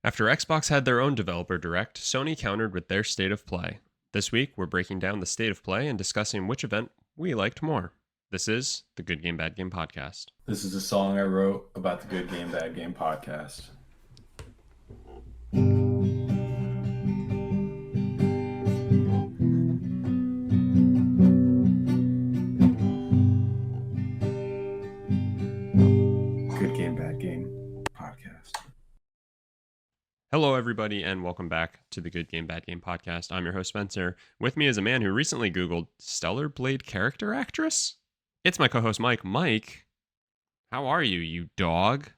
After Xbox had their own Developer Direct, Sony countered with their State of Play. This week, we're breaking down the State of Play and discussing which event we liked more. This is the Good Game, Bad Game podcast. This is a song I wrote about the Good Game, Bad Game podcast. Good Game, Bad Game podcast. Hello, everybody, and welcome back to the Good Game, Bad Game podcast. I'm your host, Spencer. With me is a man who recently Googled Stellar Blade character actress. It's my co-host, Mike. Mike, how are you, you dog?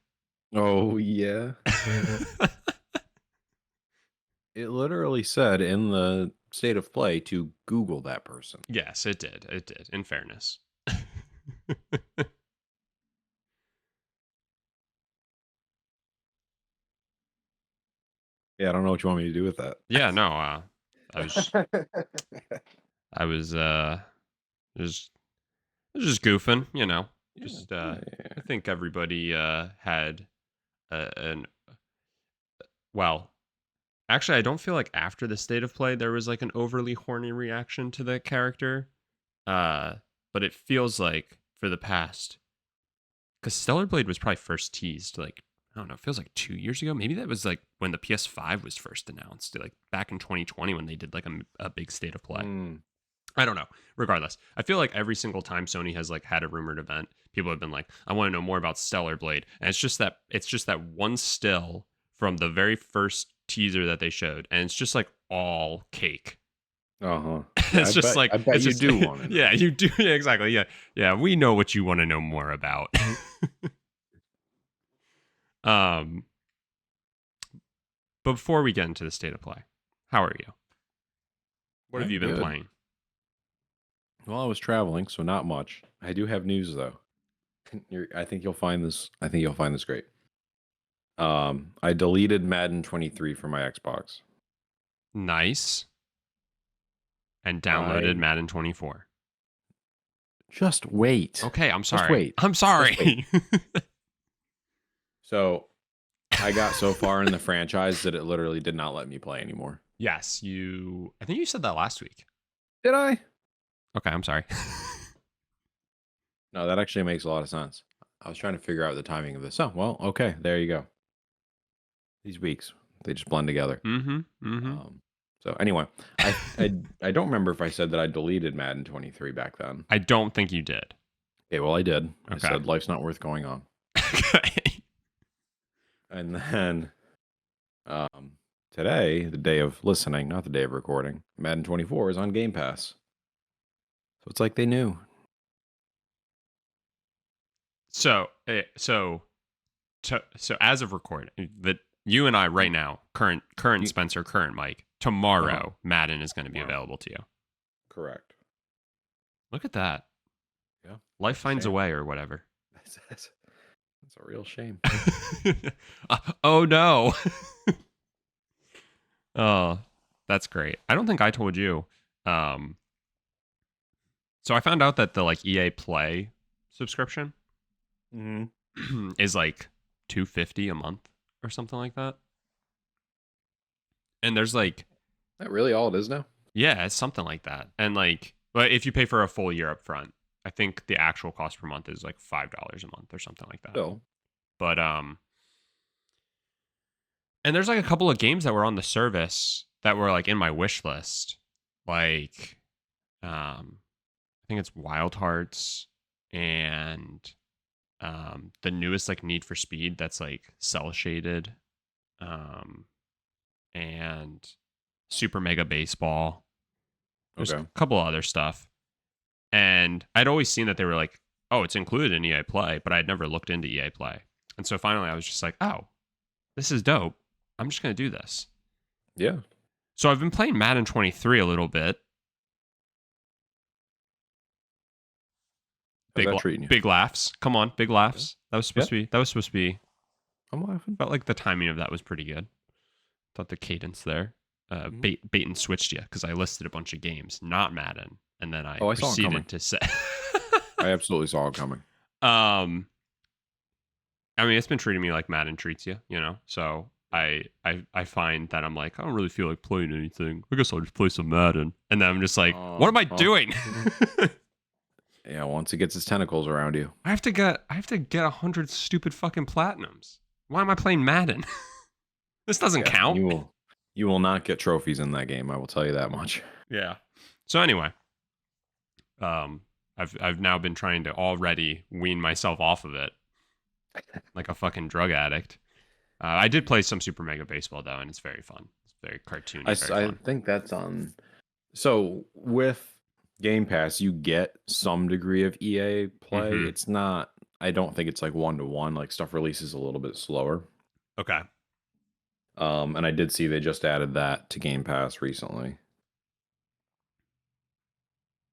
Oh, yeah. It literally said in the State of Play to Google that person. Yes, it did. It did, in fairness. Yeah, I don't know what you want me to do with that. Yeah, no, I was just goofing, you know. Just I think everybody had well, actually I don't feel like after the State of Play there was like an overly horny reaction to the character. But it feels like for the past, because Stellar Blade was probably first teased like, I don't know, it feels like 2 years ago. Maybe that was like when the PS5 was first announced, like back in 2020 when they did like a big State of Play. I don't know. Regardless, I feel like every single time Sony has like had a rumored event, people have been like, I want to know more about Stellar Blade. And it's just that one still from the very first teaser that they showed. And it's just like all cake. Uh-huh. It's just like, I bet you do want to know. Yeah, you do. Yeah, exactly. Yeah. Yeah. We know what you want to know more about. But before we get into the State of Play, how are you? What have you been playing? Well, I was traveling, so not much. I do have news though. I think you'll find this great. I deleted Madden 23 from my Xbox. Nice. And downloaded Madden 24. Just wait. Okay, I'm sorry. Just wait. I'm sorry. So, I got so far in the franchise that it literally did not let me play anymore. Yes, I think you said that last week. Did I? Okay, I'm sorry. No, that actually makes a lot of sense. I was trying to figure out the timing of this. Oh, well, okay, there you go. These weeks, they just blend together. So anyway, I don't remember if I said that I deleted Madden 23 back then. I don't think you did. Okay, well, I did. Okay. I said life's not worth going on. Okay. And then today, the day of listening, not the day of recording, Madden 24 is on Game Pass. So it's like they knew. So as of recording, that you and I right now, current Spencer, current Mike, tomorrow Madden is going to be available to you. Correct. Look at that. Yeah. Life finds a way, or whatever. That's a real shame. Oh no. Oh, that's great. I don't think I told you. So I found out that the like EA Play subscription is like $250 a month or something like that. And there's like, Is that really all it is now? yeah, it's something like that. And like, but if you pay for a full year up front, I think the actual cost per month is like $5 a month or something like that. Still. But and there's like a couple of games that were on the service that were like in my wish list. Like I think it's Wild Hearts and the newest like Need for Speed that's like cell shaded. And Super Mega Baseball. There's a couple of other stuff. And I'd always seen that they were like, oh, it's included in EA Play, but I'd never looked into EA Play. And so finally I was just like, oh, this is dope. I'm just going to do this. Yeah. So I've been playing Madden 23 a little bit. Big laughs. Come on, big laughs. Yeah. That was supposed to be. I'm laughing. Felt like the timing of that was pretty good. Thought the cadence there. Bait and switched you because I listed a bunch of games, not Madden, and then I proceeded to say. I absolutely saw it coming. I mean, it's been treating me like Madden treats you, you know. So I find that I'm like, I don't really feel like playing anything. I guess I'll just play some Madden. And then I'm just like, what am I doing? Yeah, once it gets its tentacles around you. I have to get 100 stupid fucking platinums. Why am I playing Madden? This doesn't count. You will not get trophies in that game, I will tell you that much. Yeah. So anyway, I've now been trying to already wean myself off of it, like a fucking drug addict. I did play some Super Mega Baseball though, and it's very fun. It's very cartoony. I think that's on. So with Game Pass, you get some degree of EA play. Mm-hmm. It's not. I don't think it's like 1-to-1. Like stuff releases a little bit slower. Okay. And I did see they just added that to Game Pass recently.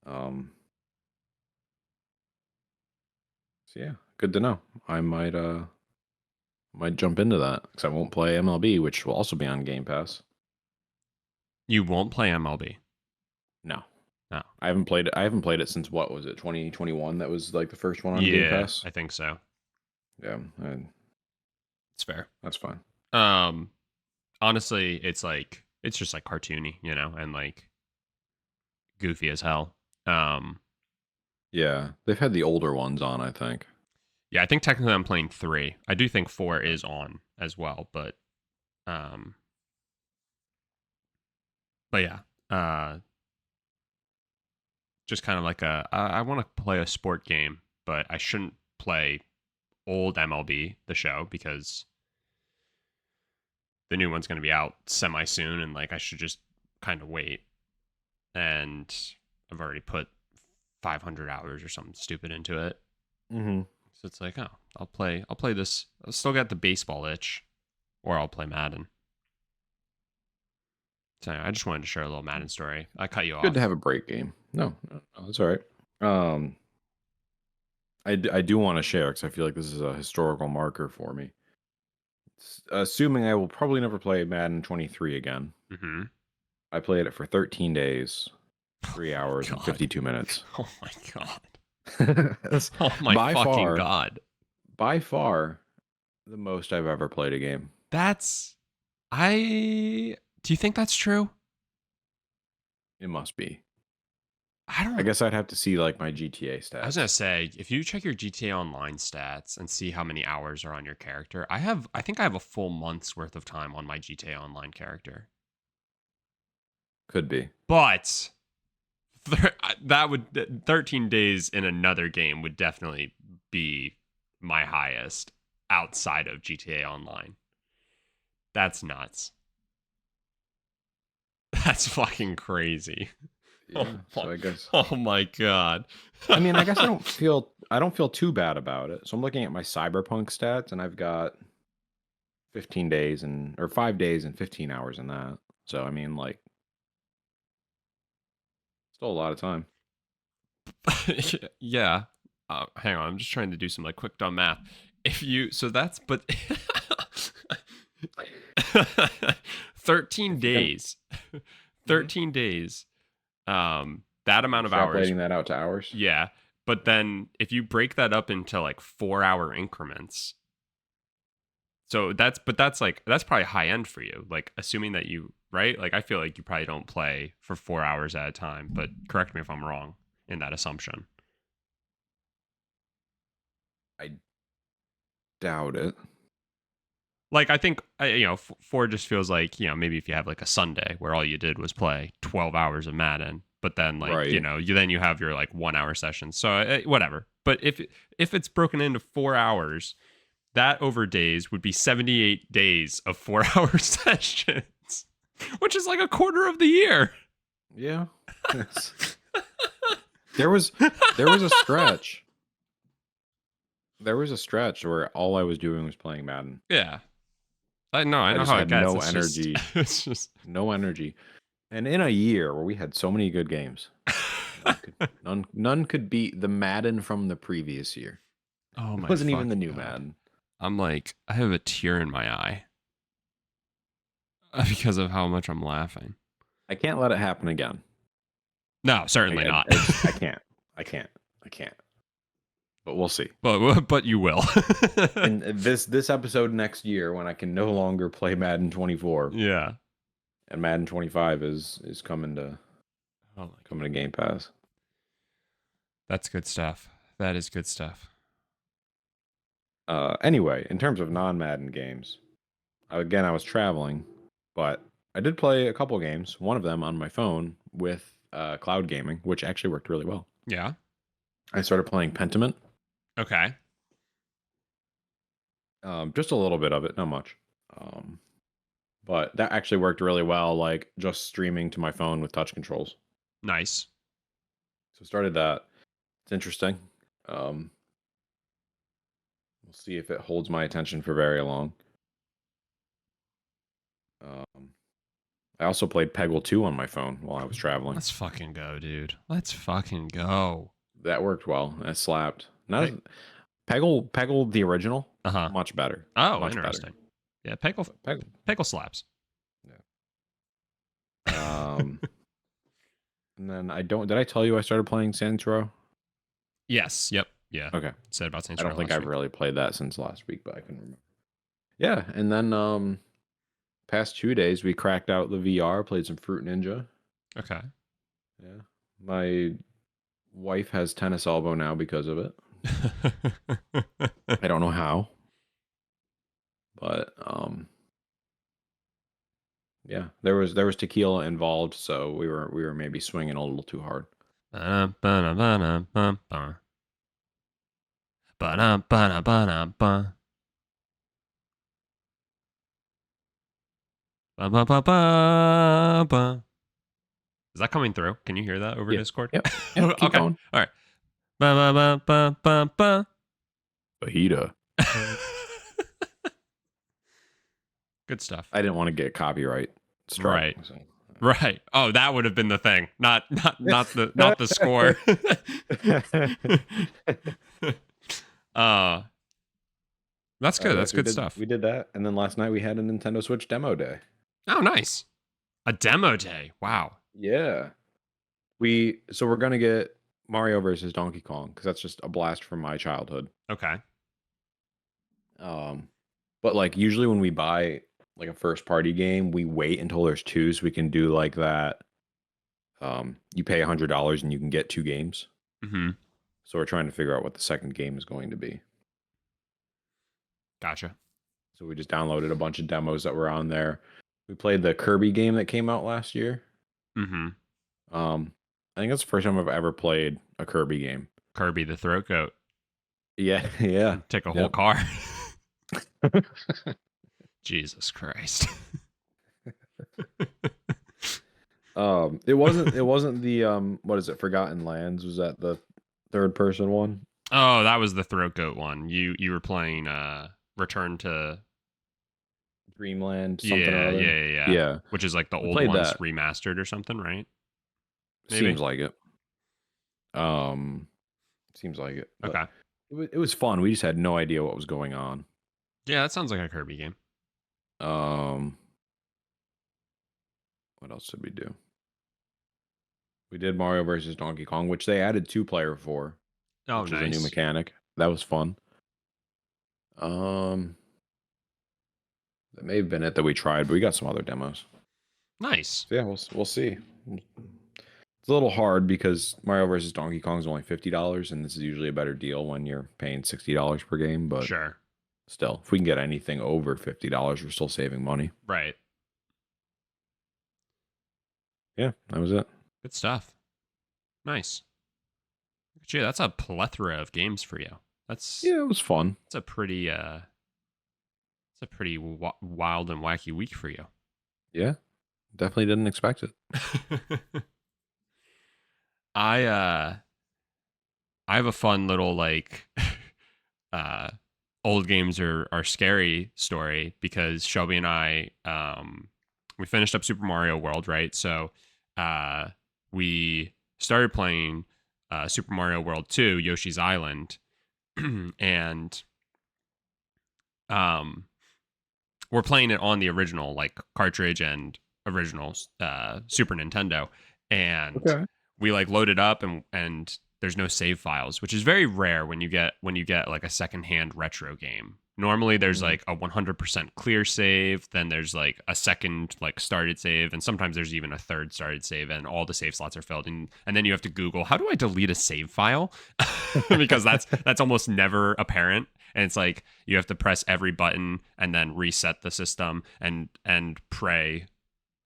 So yeah, good to know. I might jump into that because I won't play MLB, which will also be on Game Pass. You won't play MLB? No. No. I haven't played it since what was it, 2021? That was like the first one on Game Pass. I think so. Yeah, it's fair. That's fine. Honestly, it's just like cartoony, and like goofy as hell. Yeah, they've had the older ones on, I think. Yeah, I think technically I'm playing 3. I do think 4 is on as well, but yeah, just kind of like I want to play a sport game, but I shouldn't play old MLB, the show, because the new one's going to be out semi soon, and like I should just kind of wait. And I've already put 500 hours or something stupid into it. Mm-hmm. So it's like, I'll play this. I'll still got the baseball itch, or I'll play Madden. So I just wanted to share a little Madden story. I cut you off. Good to have a break game. No, that's all right. I do want to share because I feel like this is a historical marker for me. Assuming I will probably never play Madden 23 again. Mm-hmm. I played it for 13 days, 3 hours, and 52 minutes. Oh my god. Oh my fucking god. By far, the most I've ever played a game. Do you think that's true? It must be. I guess I'd have to see like my GTA stats. I was gonna say, if you check your GTA Online stats and see how many hours are on your character, I think I have a full month's worth of time on my GTA Online character. Could be. But that would 13 days in another game would definitely be my highest outside of GTA Online. That's nuts. That's fucking crazy. Yeah, so I guess. Oh my god. I mean, I guess I don't feel too bad about it. So I'm looking at my Cyberpunk stats, and I've got 15 days or 5 days and 15 hours in that. So I mean, like, still a lot of time. Yeah. Hang on, I'm just trying to do some like quick dumb math. But 13 days. 13 days. That amount of hours. Extrapolating that out to hours. Yeah, but then if you break that up into like 4-hour increments, so that's probably high end for you. Like assuming that right? Like I feel like you probably don't play for 4 hours at a time. But correct me if I'm wrong in that assumption. I doubt it. Like I think 4 just feels like maybe if you have like a Sunday where all you did was play 12 hours of Madden, but then like right. you have your like 1 hour sessions. So whatever. But if it's broken into 4 hours, that over days would be 78 days of 4-hour sessions, which is like a quarter of the year. Yeah. There was a stretch. There was a stretch where all I was doing was playing Madden. Yeah. I know how it gets. No energy. It's just no energy. And in a year where we had so many good games, none could beat the Madden from the previous year. Oh my! It wasn't even the new God. Madden. I'm like, I have a tear in my eye because of how much I'm laughing. I can't let it happen again. No, certainly not. I can't. but we'll see. But you will. And this episode next year, when I can no longer play Madden 24. Yeah. And Madden 25 is coming to Game Pass. That's good stuff. That is good stuff. Anyway, in terms of non-Madden games, again, I was traveling, but I did play a couple games. One of them on my phone with cloud gaming, which actually worked really well. Yeah. I started playing Pentiment. Okay. Just a little bit of it, not much. But that actually worked really well, like just streaming to my phone with touch controls. Nice. So started that. It's interesting. We'll see if it holds my attention for very long. I also played Peggle 2 on my phone while I was traveling. Let's fucking go, dude. Let's fucking go. That worked well. That slapped. Peggle the original. Much better. Oh, much interesting. Better. Yeah, Peggle slaps. Yeah. And then did I tell you I started playing Saints Row? Yes. Yep. Yeah. Okay. Said about Saints Row. I don't think I've really played that since last week, but I couldn't remember. Yeah, and then past 2 days we cracked out the VR, played some Fruit Ninja. Okay. Yeah. My wife has tennis elbow now because of it. I don't know how. But yeah, there was tequila involved, so we were maybe swinging a little too hard. Is that coming through? Can you hear that over Discord? Yep. Keep okay. going. All right. Fajita. Good stuff. I didn't want to get copyright strike. Right. So. Right. Oh, that would have been the thing. Not the score. That's good. That's good stuff. We did that, and then last night we had a Nintendo Switch demo day. Oh, nice. A demo day. Wow. Yeah. So we're gonna get Mario versus Donkey Kong because that's just a blast from my childhood. Okay. But like usually when we buy like a first party game, we wait until there's two so we can do like that. You pay $100 and you can get 2 games. Mm-hmm. So we're trying to figure out what the second game is going to be. Gotcha. So we just downloaded a bunch of demos that were on there. We played the Kirby game that came out last year. Mm-hmm. I think that's the first time I've ever played a Kirby game. Kirby the Throat Goat. Yeah, yeah. Take a whole car. Jesus Christ. It wasn't the what is it? Forgotten Lands? Was that the third person one? Oh, that was the Throat Goat one. You were playing Return to Dreamland. Something or other. Yeah. Which is like the old ones remastered or something, right? Maybe. Seems like it. Seems like it. But okay. It was fun. We just had no idea what was going on. Yeah, that sounds like a Kirby game. What else did we do? We did Mario versus Donkey Kong, which they added 2-player for. Oh, which nice. is a new mechanic. That was fun. That may have been it that we tried, but we got some other demos. Nice. So yeah, we'll see. It's a little hard because Mario vs. Donkey Kong is only $50, and this is usually a better deal when you're paying $60 per game. But sure, still, if we can get anything over $50, we're still saving money. Right. Yeah, that was it. Good stuff. Nice. Look at you. That's a plethora of games for you. It was fun. It's a pretty wild and wacky week for you. Yeah, definitely didn't expect it. I have a fun little like old games are scary story because Shelby and I we finished up Super Mario World, right? So we started playing Super Mario World 2, Yoshi's Island, and we're playing it on the original like cartridge and original Super Nintendo, and we like loaded up and there's no save files, which is very rare when you get like a secondhand retro game. Normally there's like a 100% clear save, then there's like a second like started save, and sometimes there's even a third started save, and all the save slots are filled, and then you have to Google, how do I delete a save file? Because that's almost never apparent. And it's like you have to press every button and then reset the system and pray,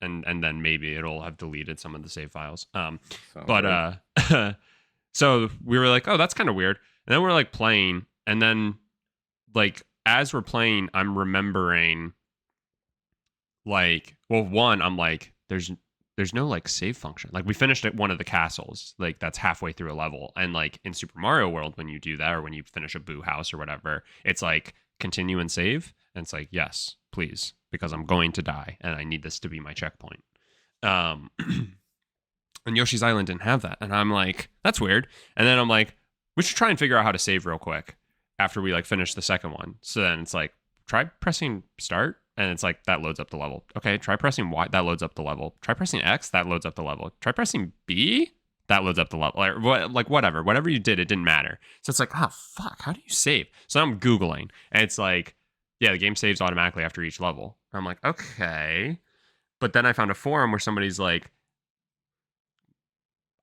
and then maybe it'll have deleted some of the save files. So we were like, oh, that's kind of weird. And then we're like playing, and then like as we're playing, I'm remembering like, well, one, I'm like, there's no like save function. Like we finished at one of the castles, like that's halfway through a level, and like in Super Mario World, when you do that, or when you finish a Boo house or whatever, it's like continue and save, and it's like, yes, please, because I'm going to die and I need this to be my checkpoint. And Yoshi's Island didn't have that, and I'm like, that's weird. And then I'm like, we should try and figure out how to save real quick after we like finish the second one. So then it's like, try pressing start, and it's like, that loads up the level. Okay, try pressing Y, that loads up the level. Try pressing X, that loads up the level. Try pressing B, that loads up the level. Like whatever you did, it didn't matter. So it's like, oh fuck, how do you save? So I'm Googling, and it's like, yeah, the game saves automatically after each level. I'm like, okay. But then I found a forum where somebody's like,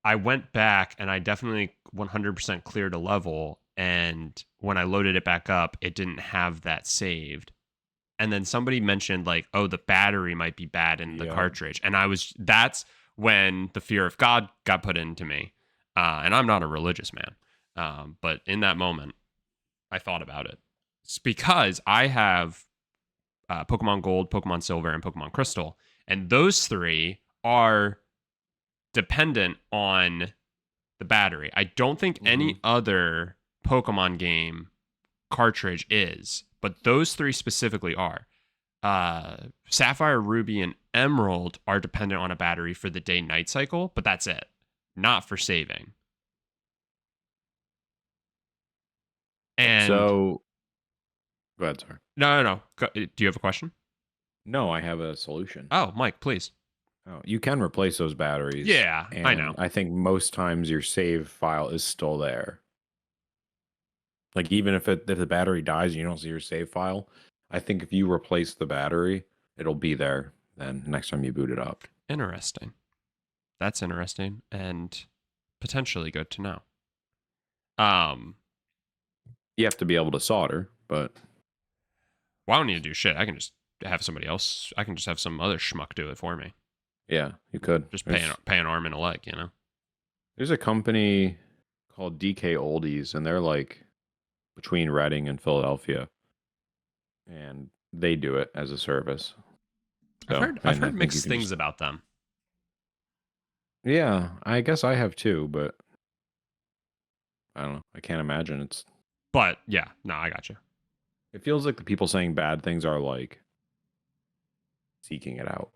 I went back and I definitely 100% cleared a level, and when I loaded it back up, it didn't have that saved. And then somebody mentioned like, oh, the battery might be bad in the cartridge. And that's when the fear of God got put into me. And I'm not a religious man. But in that moment, I thought about it. It's because I have Pokemon Gold, Pokemon Silver, and Pokemon Crystal. And those three are dependent on the battery. I don't think any other Pokemon game cartridge is, but those three specifically are. Sapphire, Ruby, and Emerald are dependent on a battery for the day-night cycle, but that's it. Not for saving. And so, go ahead, sorry. No. Do you have a question? No, I have a solution. Oh, Mike, please. Oh, you can replace those batteries. Yeah, and I know. I think most times your save file is still there. Like even if the battery dies and you don't see your save file, I think if you replace the battery, it'll be there then next time you boot it up. Interesting. That's interesting and potentially good to know. You have to be able to solder, but well, I don't need to do shit. I can just have somebody else. I can just have some other schmuck do it for me. Yeah, you could. Just pay an arm and a leg, you know? There's a company called DK Oldies, and they're like between Reading and Philadelphia. And they do it as a service. So, I've heard mixed things about them. Yeah, I guess I have too, but I don't know. I can't imagine it's... But yeah, no, I got you. It feels like the people saying bad things are like seeking it out.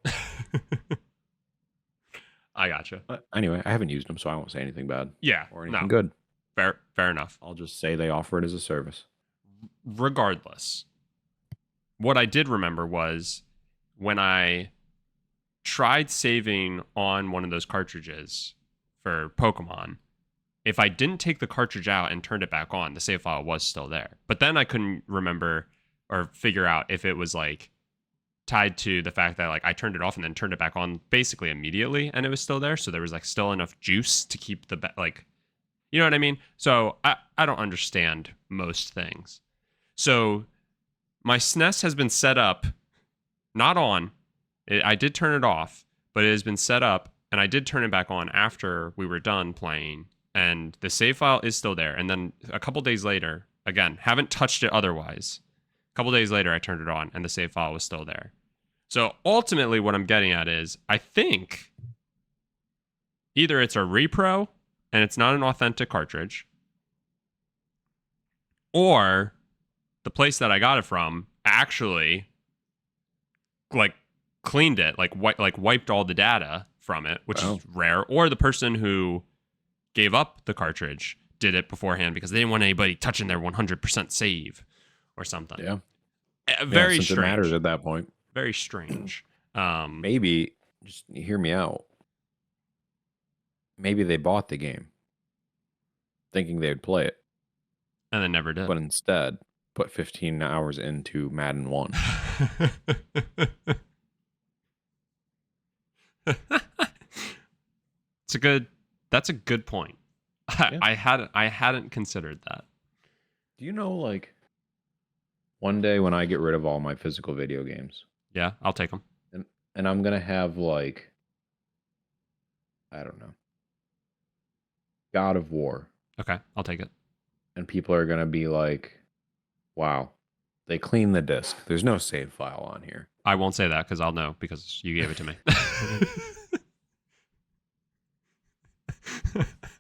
I gotcha. Anyway, I haven't used them, so I won't say anything bad. Yeah, or anything good. Fair enough. I'll just say they offer it as a service. Regardless, what I did remember was when I tried saving on one of those cartridges for Pokemon, if I didn't take the cartridge out and turned it back on, the save file was still there. But then I couldn't remember or figure out if it was like tied to the fact that like I turned it off and then turned it back on basically immediately and it was still there, so there was like still enough juice to keep the like, you know what I mean? So I don't understand most things. So my SNES has been set up, not on. I did turn it off, but it has been set up, and I did turn it back on after we were done playing, and the save file is still there. And then a couple days later, again, haven't touched it otherwise. A couple days later, I turned it on, and the save file was still there. So ultimately, what I'm getting at is, I think either it's a repro and it's not an authentic cartridge, or the place that I got it from actually like cleaned it, like wiped all the data from it, which is rare, or the person who gave up the cartridge did it beforehand because they didn't want anybody touching their 100% save or something. Yeah. Very since strange. It matters at that point. Very strange. Maybe, just hear me out. Maybe they bought the game. thinking they'd play it, and then never did. but instead put 15 hours into Madden 1. That's a good point. Yeah. I hadn't considered that. Do you know, like, one day when I get rid of all my physical video games, yeah, I'll take them. And I'm gonna have, like, I don't know, God of War. Okay, I'll take it. And people are gonna be like, wow, they cleaned the disc. There's no save file on here. I won't say that because I'll know because you gave it to me.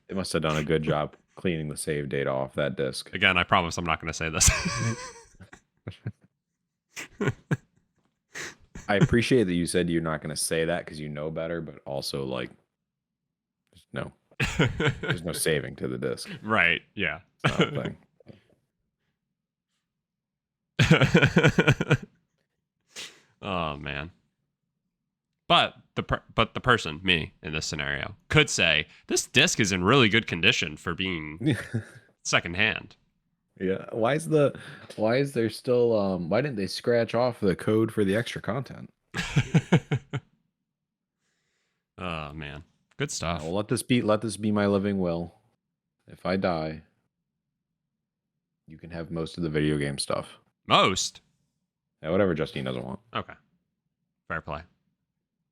They must have done a good job cleaning the save data off that disc. Again, I promise I'm not going to say this. I appreciate that you said you're not going to say that because you know better, but also, like, there's no saving to the disc. Right, yeah. It's not a thing. Oh, man. But the person, me, in this scenario, could say, this disc is in really good condition for being secondhand. Yeah. Why is there still why didn't they scratch off the code for the extra content? Oh man. Good stuff. Well, let this be my living will. If I die, you can have most of the video game stuff. Most? Yeah, whatever Justine doesn't want. Okay. Fair play.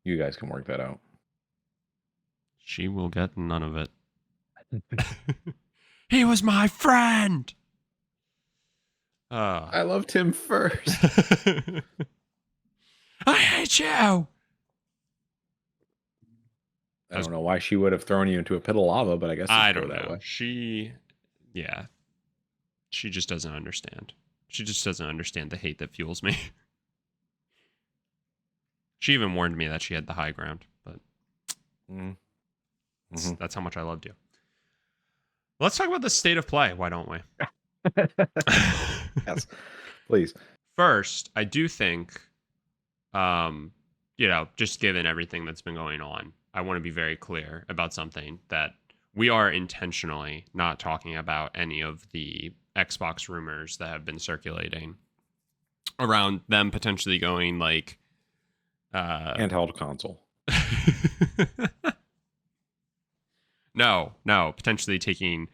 You guys can work that out. She will get none of it. He was my friend. I loved him first. I hate you. I don't know why she would have thrown you into a pit of lava, but I guess I don't know. That way. She just doesn't understand. She just doesn't understand the hate that fuels me. She even warned me that she had the high ground, but that's how much I loved you. Let's talk about the state of play. Why don't we? Yes, please. First, I do think, just given everything that's been going on, I want to be very clear about something that we are intentionally not talking about any of the Xbox rumors that have been circulating around them potentially going like handheld console. No, potentially taking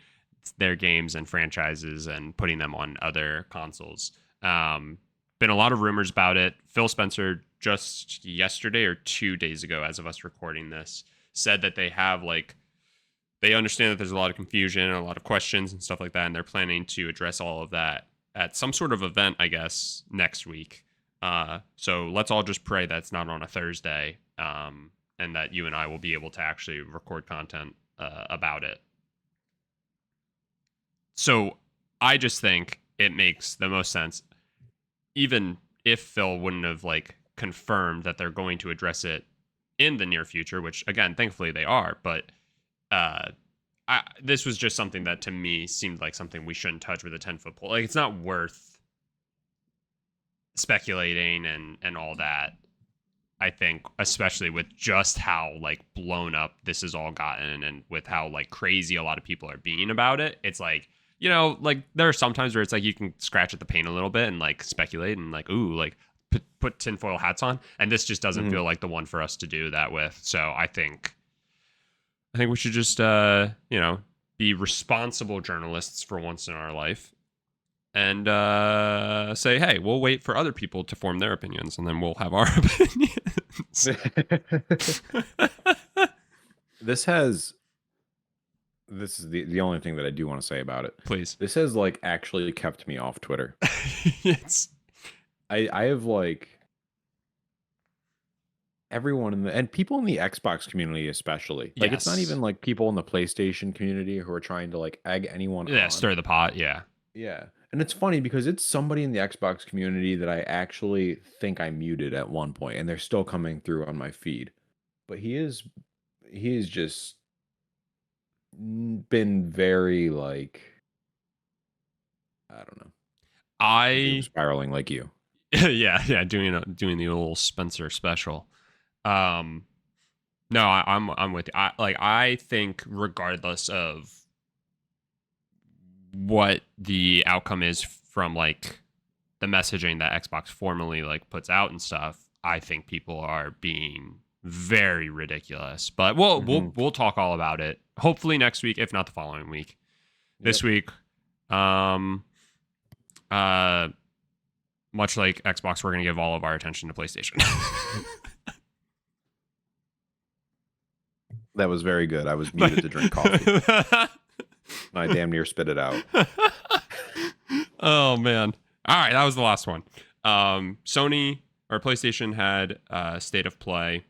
their games and franchises and putting them on other consoles. Been a lot of rumors about it. Phil Spencer just yesterday or 2 days ago, as of us recording this, said that they have they understand that there's a lot of confusion and a lot of questions and stuff like that, and they're planning to address all of that at some sort of event, I guess, next week. So let's all just pray that's not on a Thursday, and that you and I will be able to actually record content about it. So I just think it makes the most sense, even if Phil wouldn't have confirmed that they're going to address it in the near future, which again, thankfully they are, but this was just something that to me seemed like something we shouldn't touch with a 10-foot pole. It's not worth speculating and all that. I think, especially with just how blown up this has all gotten, and with how crazy a lot of people are being about it, it's there are some times where it's you can scratch at the paint a little bit and speculate and put tinfoil hats on, and this just doesn't feel like the one for us to do that with. So I think we should just be responsible journalists for once in our life, and say, hey, we'll wait for other people to form their opinions, and then we'll have our opinions. This is the only thing that I do want to say about it. Please. This has actually kept me off Twitter. I have everyone and people in the Xbox community especially. It's not even people in the PlayStation community who are trying to egg anyone on. Stir the pot, yeah. Yeah. And it's funny because it's somebody in the Xbox community that I actually think I muted at one point, and they're still coming through on my feed. But he is just been very I don't know. Spiraling like you. yeah, doing the old Spencer special. No, I'm with you. I think regardless of what the outcome is from like the messaging that Xbox formally like puts out and stuff, I think people are being very ridiculous. But we'll talk all about it. Hopefully next week, if not the following week. This week, much like Xbox, we're gonna give all of our attention to PlayStation. That was very good. I was muted to drink coffee. I damn near spit it out. Oh man! All right, that was the last one. Sony or PlayStation had State of Play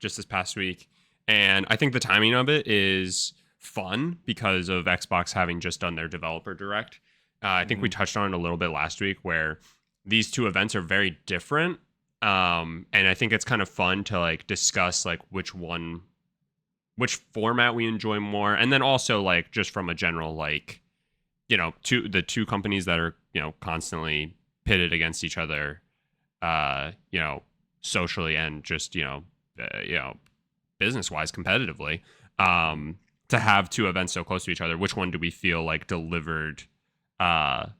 just this past week, and I think the timing of it is fun because of Xbox having just done their Devoloper Direct. I think we touched on it a little bit last week, where these two events are very different, and I think it's kind of fun to like discuss like which format we enjoy more, and then also like just from a general like, you know, the two companies that are, you know, constantly pitted against each other, you know, socially and just, you know, business wise competitively, to have two events so close to each other. Which one do we feel like delivered the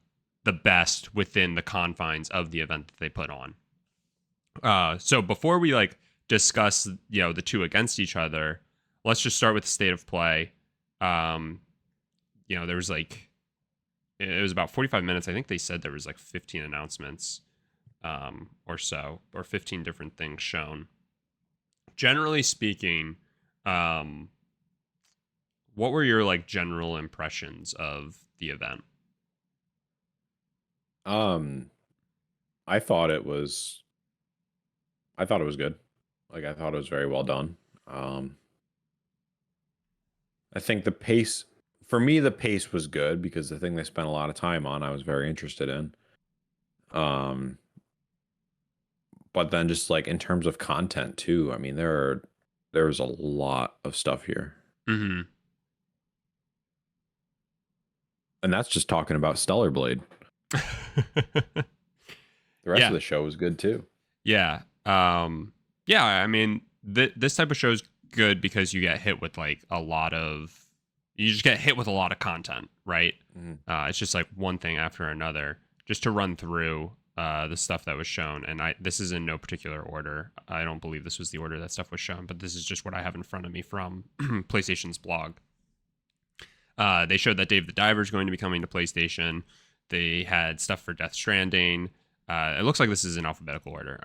best within the confines of the event that they put on? So before we like discuss, you know, the two against each other, let's just start with the State of Play. You know, there was like, it was about 45 minutes. I think they said there was like 15 announcements or so, or 15 different things shown. Generally speaking, what were your like general impressions of the event? I thought it was good. Like, I thought it was very well done. I think the pace was good because the thing they spent a lot of time on, I was very interested in. But then just like in terms of content too, I mean, there's a lot of stuff here. Mm-hmm. And that's just talking about Stellar Blade. The rest of the show was good too. Yeah. Yeah, I mean, this type of show is good because you get hit with like you just get hit with a lot of content, right? Mm-hmm. It's just like one thing after another. Just to run through the stuff that was shown, and this is in no particular order. I don't believe this was the order that stuff was shown, but this is just what I have in front of me from PlayStation's blog. They showed that Dave the Diver is going to be coming to PlayStation. They had stuff for Death Stranding. It looks like this is in alphabetical order.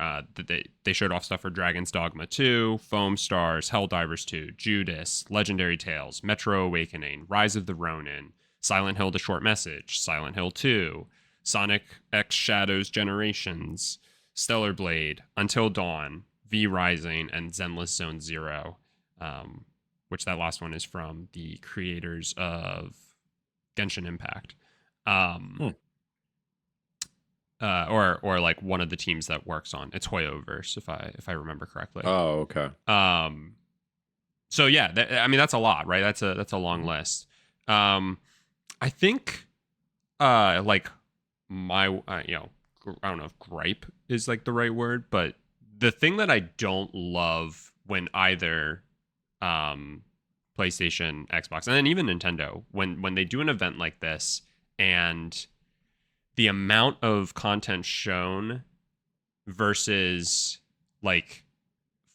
They showed off stuff for Dragon's Dogma 2, Foam Stars, Helldivers 2, Judas, Legendary Tales, Metro Awakening, Rise of the Ronin, Silent Hill: The Short Message, Silent Hill 2, Sonic X Shadows Generations, Stellar Blade, Until Dawn, V Rising, and Zenless Zone Zero, which that last one is from the creators of Genshin Impact. Or like one of the teams that works on it's Hoyoverse, if I remember correctly. Oh, okay. So yeah, I mean that's a lot, right? That's a long list. I think like my you know, I don't know if gripe is like the right word, but the thing that I don't love when either PlayStation, Xbox, and then even Nintendo, when they do an event like this and the amount of content shown versus like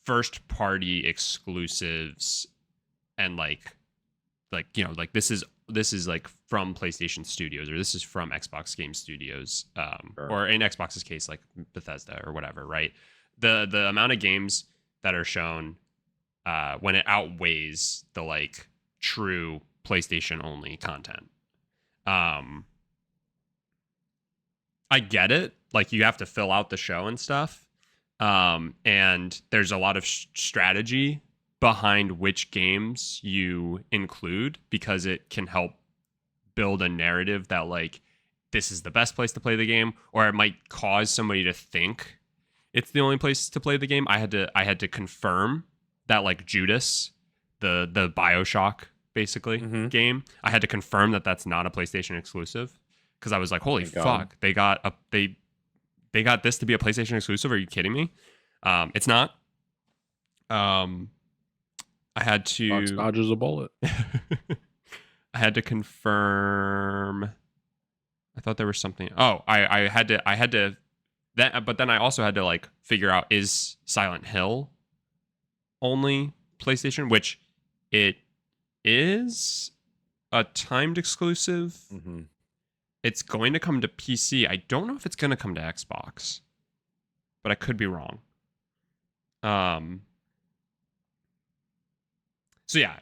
first party exclusives and like you know, like this is like from PlayStation Studios, or this is from Xbox Game Studios, Sure. Or in Xbox's case like Bethesda or whatever, right? The amount of games that are shown when it outweighs the like true PlayStation only content. I get it. Like you have to fill out the show and stuff. And there's a lot of strategy behind which games you include because it can help build a narrative that like this is the best place to play the game, or it might cause somebody to think it's the only place to play the game. I had to confirm that like Judas, the BioShock basically game, I had to confirm that that's not a PlayStation exclusive. Because I was like, holy fuck, they got this to be a PlayStation exclusive. Are you kidding me? It's not. I had to. Fox dodges a bullet. I had to confirm. I thought there was something. Oh, I had to that, but then I also had to like figure out, is Silent Hill only PlayStation, which it is a timed exclusive. Mm-hmm. It's going to come to PC. I don't know if it's going to come to Xbox, but I could be wrong. So yeah,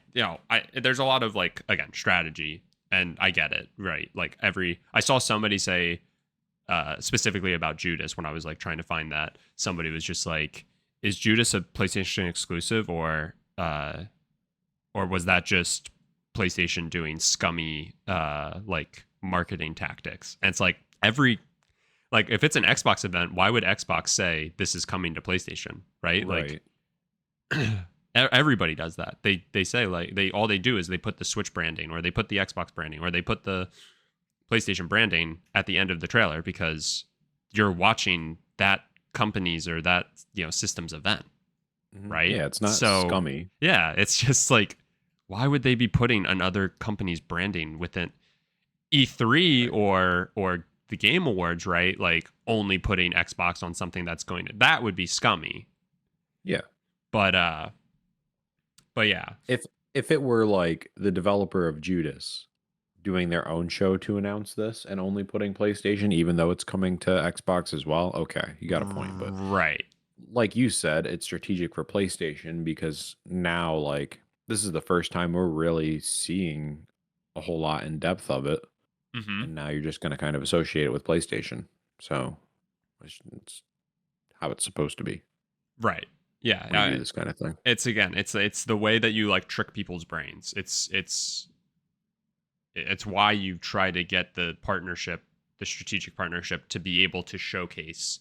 there's a lot of like, again, strategy, and I get it, right? Like I saw somebody say specifically about Judas when I was like trying to find that. Somebody was just like, is Judas a PlayStation exclusive, or was that just PlayStation doing scummy like marketing tactics? And it's like if it's an Xbox event, why would Xbox say this is coming to PlayStation, right? Right. Like everybody does that. They say like all they do is they put the Switch branding, or they put the Xbox branding, or they put the PlayStation branding at the end of the trailer, because you're watching that company's or that system's event, right? Yeah, it's not scummy. Yeah, it's just like, why would they be putting another company's branding within E3 or the Game Awards, right? Like only putting Xbox on something that would be scummy. Yeah. But yeah. If it were like the developer of Judas doing their own show to announce this and only putting PlayStation, even though it's coming to Xbox as well, okay, you got a point. But right, like you said, it's strategic for PlayStation, because now like this is the first time we're really seeing a whole lot in depth of it. mm-hmm. And now you're just going to kind of associate it with PlayStation. So it's how it's supposed to be. Right. Yeah. When you do this kind of thing. It's the way that you like trick people's brains. It's why you try to get the strategic partnership, to be able to showcase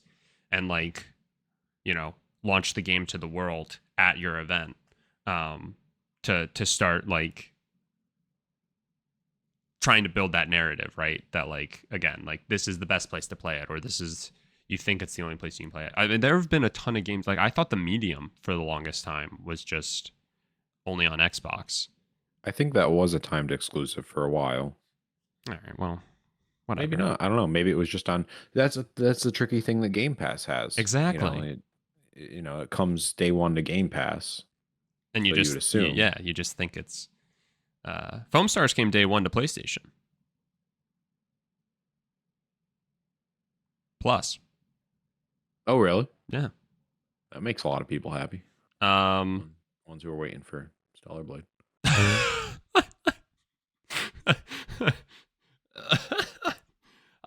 and like, launch the game to the world at your event, to start like trying to build that narrative, right? That like, again, like this is the best place to play it, or you think it's the only place you can play it. I mean, there have been a ton of games. Like I thought the Medium for the longest time was just only on Xbox. I think that was a timed exclusive for a while. All right, well, whatever. Maybe not. I don't know. Maybe it was just on. That's the tricky thing that Game Pass has. Exactly. It comes day one to Game Pass, and you just assume. Yeah, you just think it's. Foam Stars came day one to PlayStation Plus. Oh, really? Yeah. That makes a lot of people happy. Ones who are waiting for Stellar Blade.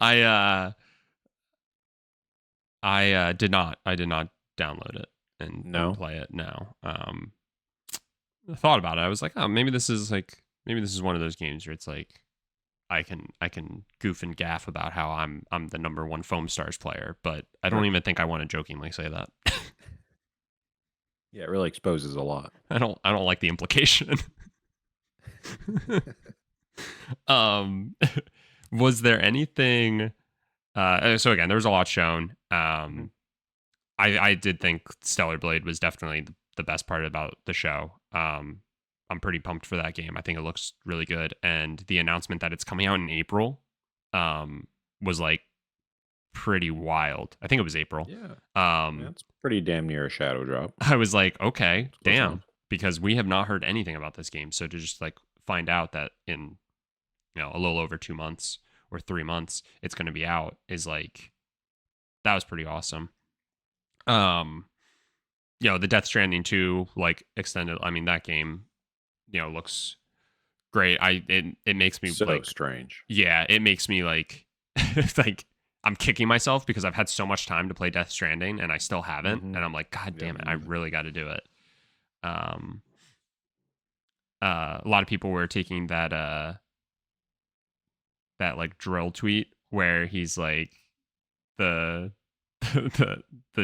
I did not download it and play it. No. I thought about it. I was like, oh, maybe this is one of those games where it's like I can goof and gaff about how I'm the number one Foam Stars player, but I don't even think I want to jokingly say that. Yeah, it really exposes a lot. I don't like the implication. Was there anything so again, there was a lot shown. I did think Stellar Blade was definitely the best part about the show. I'm pretty pumped for that game. I think it looks really good, and the announcement that it's coming out in April was like pretty wild. I think it was April. Yeah. That's pretty damn near a shadow drop. I was like, okay, damn, because we have not heard anything about this game. So to just like find out that in a little over 2 months or 3 months it's going to be out is like, that was pretty awesome. The Death Stranding 2 like extended. I mean, that game, looks great. It makes me so like strange. Yeah, it makes me like like I'm kicking myself because I've had so much time to play Death Stranding and I still haven't, and I'm like, God damn it, I really got to do it. A lot of people were taking that like drill tweet where he's like, the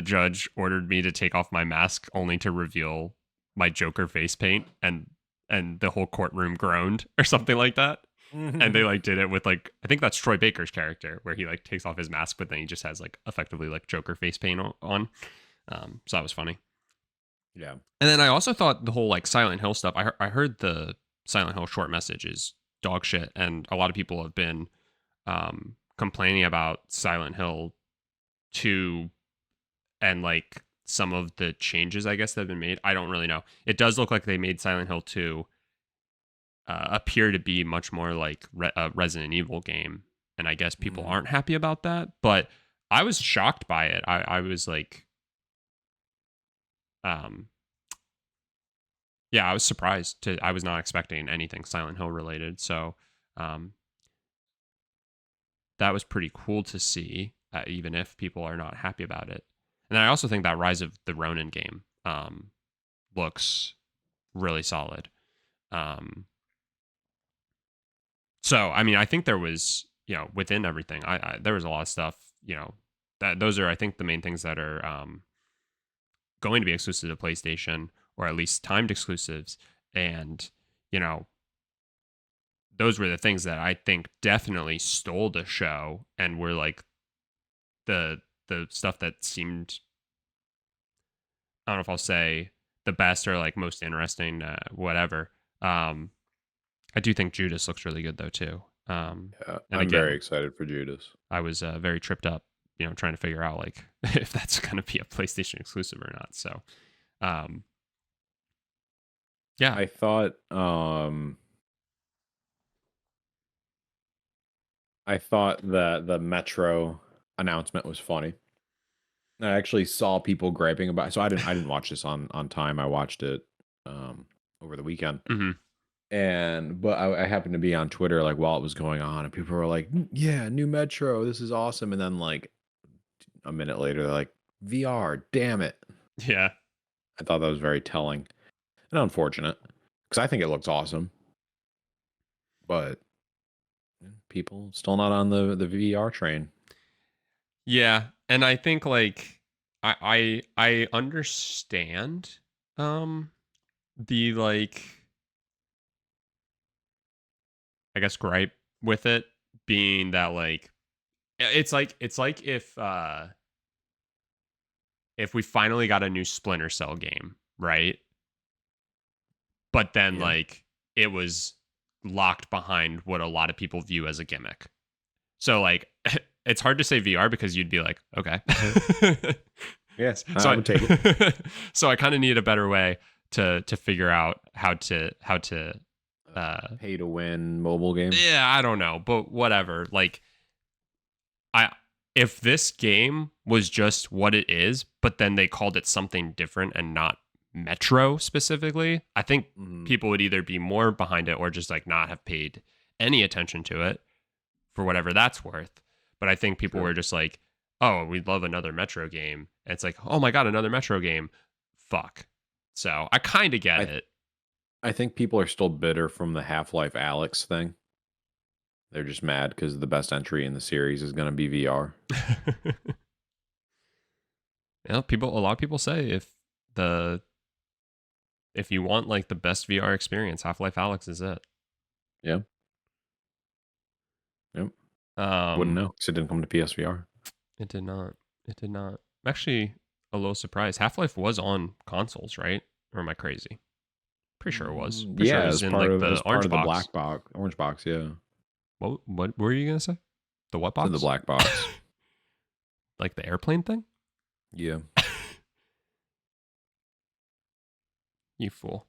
judge ordered me to take off my mask only to reveal my Joker face paint, and the whole courtroom groaned or something like that. And they like did it with like, I think that's Troy Baker's character, where he like takes off his mask, but then he just has like effectively like Joker face paint on. So that was funny. Yeah. And then I also thought the whole like Silent Hill stuff, I heard the Silent Hill short message is dog shit, and a lot of people have been complaining about Silent Hill 2 and like some of the changes, I guess, that have been made. I don't really know. It does look like they made Silent Hill 2 appear to be much more like a Resident Evil game, and I guess people aren't happy about that. But I was shocked by it. I was like, yeah, I was surprised. I was not expecting anything Silent Hill related, so that was pretty cool to see, even if people are not happy about it. And then I also think that Rise of the Ronin game looks really solid. So, I mean, I think there was, within everything, there was a lot of stuff, that those are, I think, the main things that are going to be exclusive to PlayStation, or at least timed exclusives. And, those were the things that I think definitely stole the show and were like the stuff that seemed, I don't know if I'll say the best or like most interesting, whatever. I do think Judas looks really good though too. I'm again, very excited for Judas. I was very tripped up, trying to figure out like if that's going to be a PlayStation exclusive or not. So, yeah, I thought that the Metro announcement was funny. I actually saw people griping about it. So I didn't watch this on time. I watched it over the weekend. But I happened to be on Twitter like while it was going on, and people were like, "Yeah, new Metro, this is awesome." And then like a minute later, they're like, "VR, damn it!" Yeah, I thought that was very telling and unfortunate because I think it looks awesome, but people still not on the VR train. Yeah, and I think like I understand the like, I guess, gripe with it being that like it's like if we finally got a new Splinter Cell game, right? But then like it was locked behind what a lot of people view as a gimmick. So like it's hard to say VR because you'd be like, okay. Yes, so I would take it. So I kind of need a better way to figure out how to pay to win mobile game. Yeah, I don't know, but whatever. Like if this game was just what it is, but then they called it something different and not Metro specifically, I think people would either be more behind it or just like not have paid any attention to it for whatever that's worth. But I think people were just like, oh, we'd love another Metro game. And it's like, oh my God, another Metro game. Fuck. So I kind of get it. I think people are still bitter from the Half-Life Alyx thing. They're just mad because the best entry in the series is going to be VR. A lot of people say if you want like the best VR experience, Half-Life Alyx is it. Yeah. Yep. Wouldn't know because it didn't come to PSVR. It did not. I'm actually a little surprised. Half-Life was on consoles, right? Or am I crazy? Pretty sure it was. Pretty sure it was in like the orange box. The black box. Orange box, yeah. What were you gonna say? The what box? In the black box. Like the airplane thing? Yeah. You fool.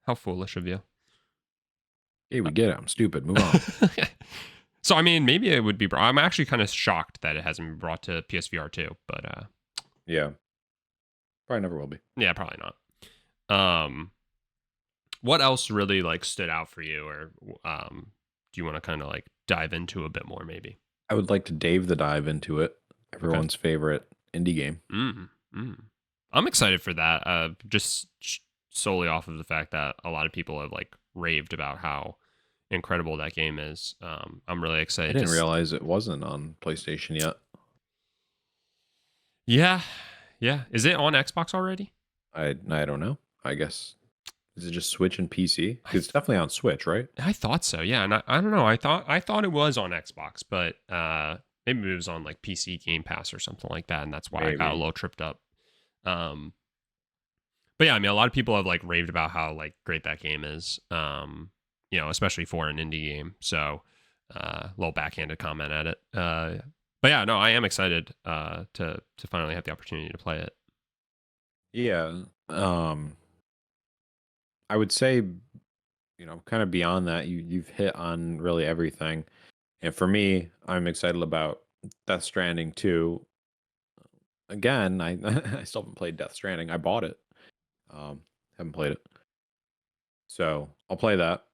How foolish of you. Hey, we get it. I'm stupid. Move on. So, I mean, maybe it would be brought. I'm actually kind of shocked that it hasn't been brought to PSVR 2, but yeah. Probably never will be. Yeah, probably not. What else really like stood out for you, or do you want to kind of like dive into a bit more maybe? I would like to dive into it. Everyone's favorite indie game. I'm excited for that. Just solely off of the fact that a lot of people have like raved about how incredible that game is. I'm really excited. I didn't realize it wasn't on PlayStation yet. Yeah. Is it on Xbox already? I don't know. I guess. Is it just Switch and PC? It's definitely on Switch, right? I thought so. Yeah, and I don't know. I thought it was on Xbox, but maybe it was on like PC Game Pass or something like that, and that's why I got a little tripped up. But yeah, I mean, a lot of people have like raved about how like great that game is. especially for an indie game. So a little backhanded comment at it. But yeah, no, I am excited to finally have the opportunity to play it. Yeah. I would say, kind of beyond that, you've hit on really everything. And for me, I'm excited about Death Stranding too. Again, I I still haven't played Death Stranding. I bought it. Haven't played it. So I'll play that.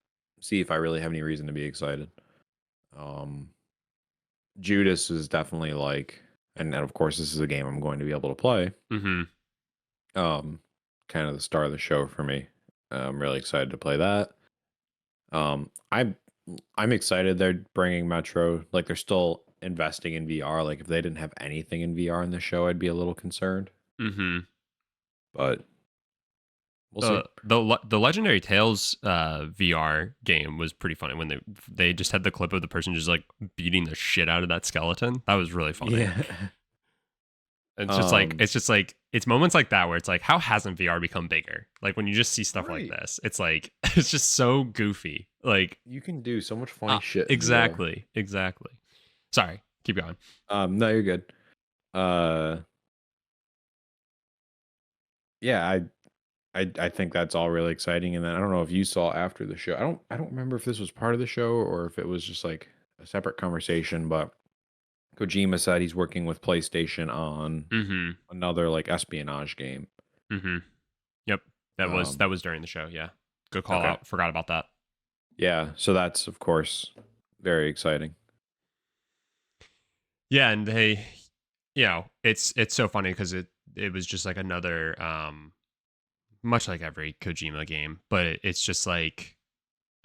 See if I really have any reason to be excited. Um, Judas is definitely like, and of course, this is a game I'm going to be able to play. Mm-hmm. Kind of the star of the show for me. I'm really excited to play that. I'm excited they're bringing Metro. Like they're still investing in VR. Like if they didn't have anything in VR in the show, I'd be a little concerned. Mm-hmm. But we'll see. The Legendary Tales VR game was pretty funny when they just had the clip of the person just like beating the shit out of that skeleton. That was really funny. Yeah. It's just like it's moments like that where it's like, how hasn't VR become bigger? Like when you just see stuff like Right. this, it's like it's just so goofy. Like You can do so much funny shit. in VR. Exactly. Sorry, keep going. No, you're good. Yeah, I think that's all really exciting. And then I don't know if you saw after the show. I don't remember if this was part of the show or if it was just like a separate conversation, but Kojima said he's working with PlayStation on Mm-hmm. another like espionage game. Mm-hmm. Yep. That was during the show, yeah. Good call Okay. out. Forgot about that. Yeah, so that's of course very exciting. Yeah, and they it's so funny because it was just like another much like every Kojima game, but it's just like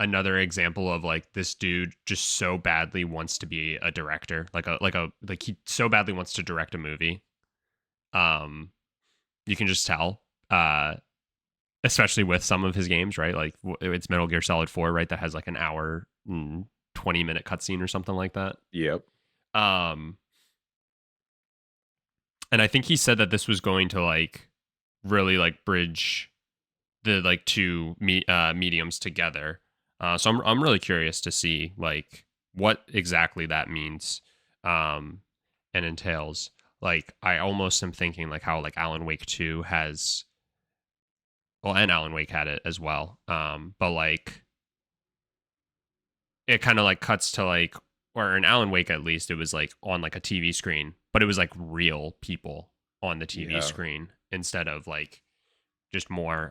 another example of like this dude just so badly wants to be a director, like he so badly wants to direct a movie. You can just tell, especially with some of his games, right? Like it's Metal Gear Solid 4, right? That has like an hour and 20-minute cutscene or something like that. Yep. And I think he said that this was going to like really like bridge the like two mediums together. So I'm really curious to see like what exactly that means and entails. Like I almost am thinking like how like Alan Wake 2 has, well, and Alan Wake had it as well. But like it kind of like cuts to like, or in Alan Wake at least, it was like on like a TV screen, but it was like real people on the TV screen instead of like just more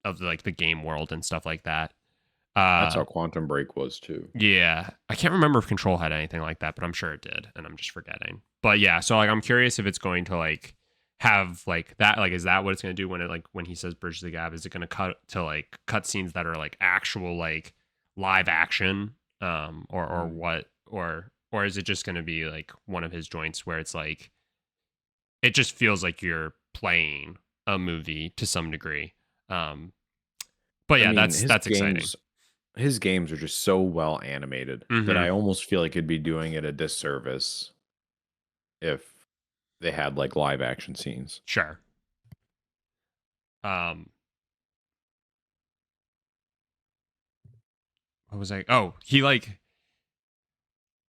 of like the game world and stuff like that. That's how Quantum Break was too. Yeah, I can't remember if Control had anything like that, but I'm sure it did, and I'm just forgetting. But yeah, so like I'm curious if it's going to like have like that, like is that what it's going to do when it like when he says bridge the gap? Is it going to cut to like cut scenes that are like actual like live action, or what, or is it just going to be like one of his joints where it's like it just feels like you're playing a movie to some degree. But yeah, that's exciting. His games are just so well animated that I almost feel like it'd be doing it a disservice if they had like live action scenes. Sure. What was I? Oh, he like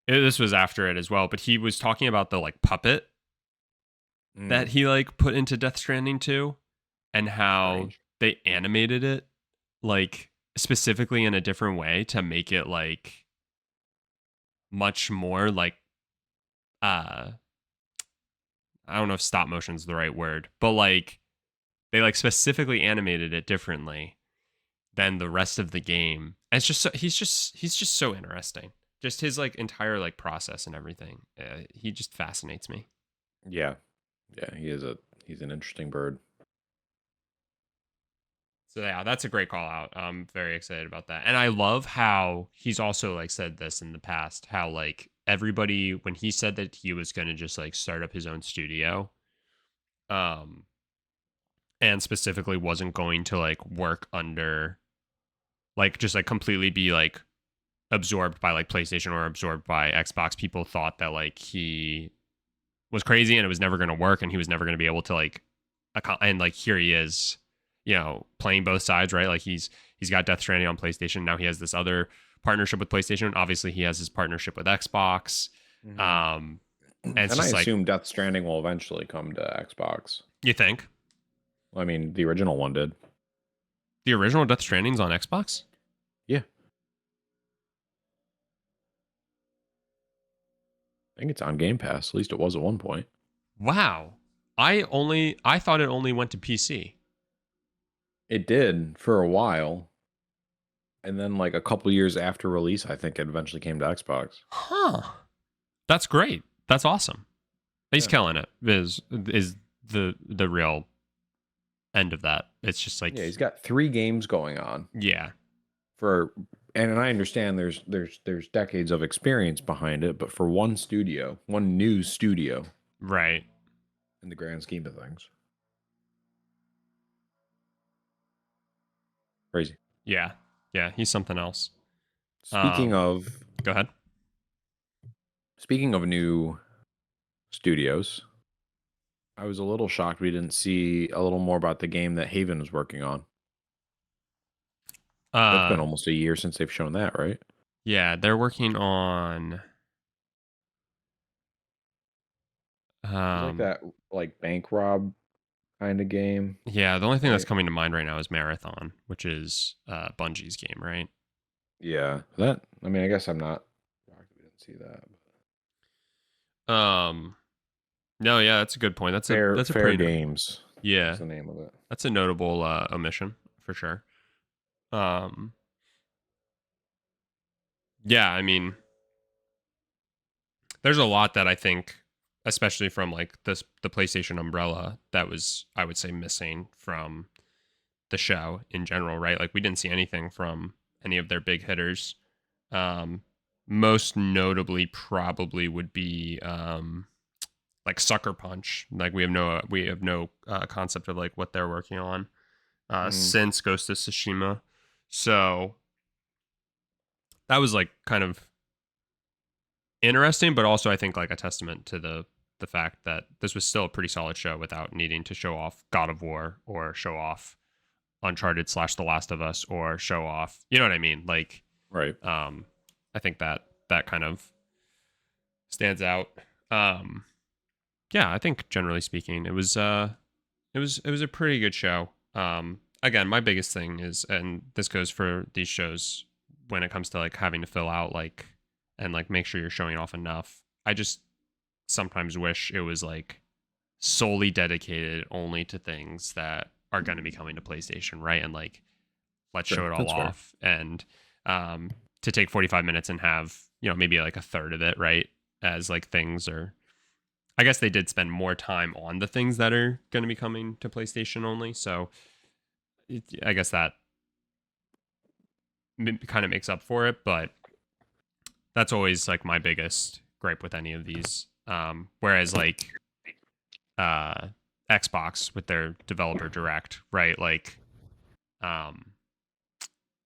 this was after it as well, but he was talking about the like puppet that he like put into Death Stranding 2 and how they animated it like specifically in a different way to make it like much more like I don't know if stop motion is the right word, but like they like specifically animated it differently than the rest of the game. And it's just so, he's just so interesting. Just his like entire like process and everything. He just fascinates me. Yeah, he's an interesting bird. So yeah, that's a great call out. I'm very excited about that. And I love how he's also like said this in the past, how like everybody, when he said that he was going to just like start up his own studio, and specifically wasn't going to like work under like just like completely be like absorbed by like PlayStation or absorbed by Xbox, people thought that like he was crazy and it was never going to work and he was never going to be able to like and like here he is, playing both sides, right? Like he's He's got Death Stranding on PlayStation. Now he has this other partnership with PlayStation. Obviously, he has his partnership with Xbox. And it's And I just assume Death Stranding will eventually come to Xbox. You think? I mean, the original one did. The original Death Stranding's on Xbox? Yeah. I think it's on Game Pass. At least it was at one point. Wow. I thought it only went to PC. It did for a while. And then like a couple years after release, I think it eventually came to Xbox. Huh. That's great. That's awesome. He's killing it. Is the real end of that. It's just like, yeah, he's got 3 games going on. Yeah. And I understand there's decades of experience behind it, but for one new studio, right, in the grand scheme of things, crazy. Yeah, he's something else. Speaking of, go ahead. Speaking of new studios, I was a little shocked we didn't see a little more about the game that Haven was working on. It's been almost a year since they've shown that, right? Yeah, they're working on like that bank rob kind of game. Yeah, the only thing that's coming to mind right now is Marathon, which is Bungie's game, right? Yeah, I guess I'm not shocked we didn't see that. No, yeah, that's a good point. That's Fair a pretty games. Yeah, that's the name of it. That's a notable omission for sure. Yeah, I mean, there's a lot that I think, especially from like the PlayStation umbrella, that was, I would say, missing from the show in general, right? Like we didn't see anything from any of their big hitters. Most notably probably would be like Sucker Punch. Like we have no concept of like what they're working on since Ghost of Tsushima. So that was like kind of interesting, but also I think like a testament to the fact that this was still a pretty solid show without needing to show off God of War or show off Uncharted / The Last of Us or show off, you know what I mean? Like, right. I think that kind of stands out. Yeah, I think generally speaking, it was a pretty good show. Again, my biggest thing is, and this goes for these shows when it comes to like having to fill out like and like make sure you're showing off enough. I just sometimes wish it was like solely dedicated only to things that are going to be coming to PlayStation, right? And like let's show it all off. And to take 45 minutes and have, you know, maybe like a third of it, right, as like things are, I guess they did spend more time on the things that are going to be coming to PlayStation only. So I guess that kind of makes up for it, but that's always like my biggest gripe with any of these. Whereas like Xbox with their Devoloper Direct, right? Like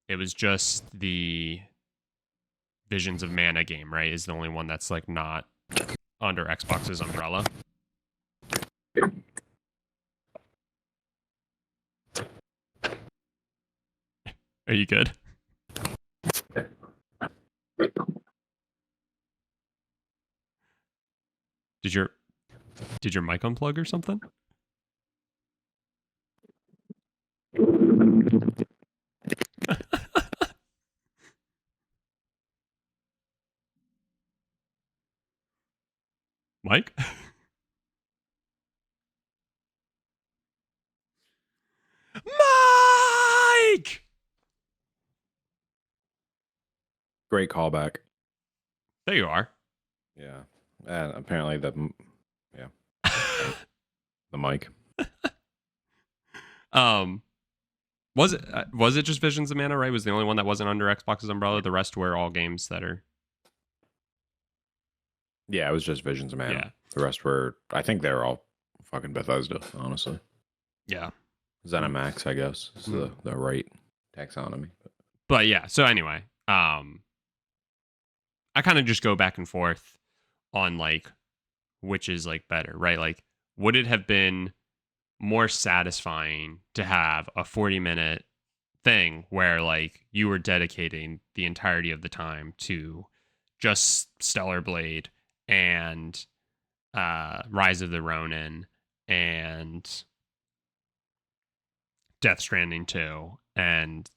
it was just the Visions of Mana game, right? Is the only one that's like not under Xbox's umbrella. Are you good? Did your mic unplug or something? Mike? Mike! Great callback. There you are. Yeah. And apparently the mic. Was it just Visions of Mana, right? Was the only one that wasn't under Xbox's umbrella? The rest were all games that are... Yeah, it was just Visions of Mana. Yeah. The rest were, I think they were all fucking Bethesda, honestly. Yeah. ZeniMax, I guess, is the right taxonomy. But yeah, so anyway, I kind of just go back and forth on like which is like better, right? Like, would it have been more satisfying to have a 40-minute thing where like you were dedicating the entirety of the time to just Stellar Blade and Rise of the Ronin and Death Stranding 2, and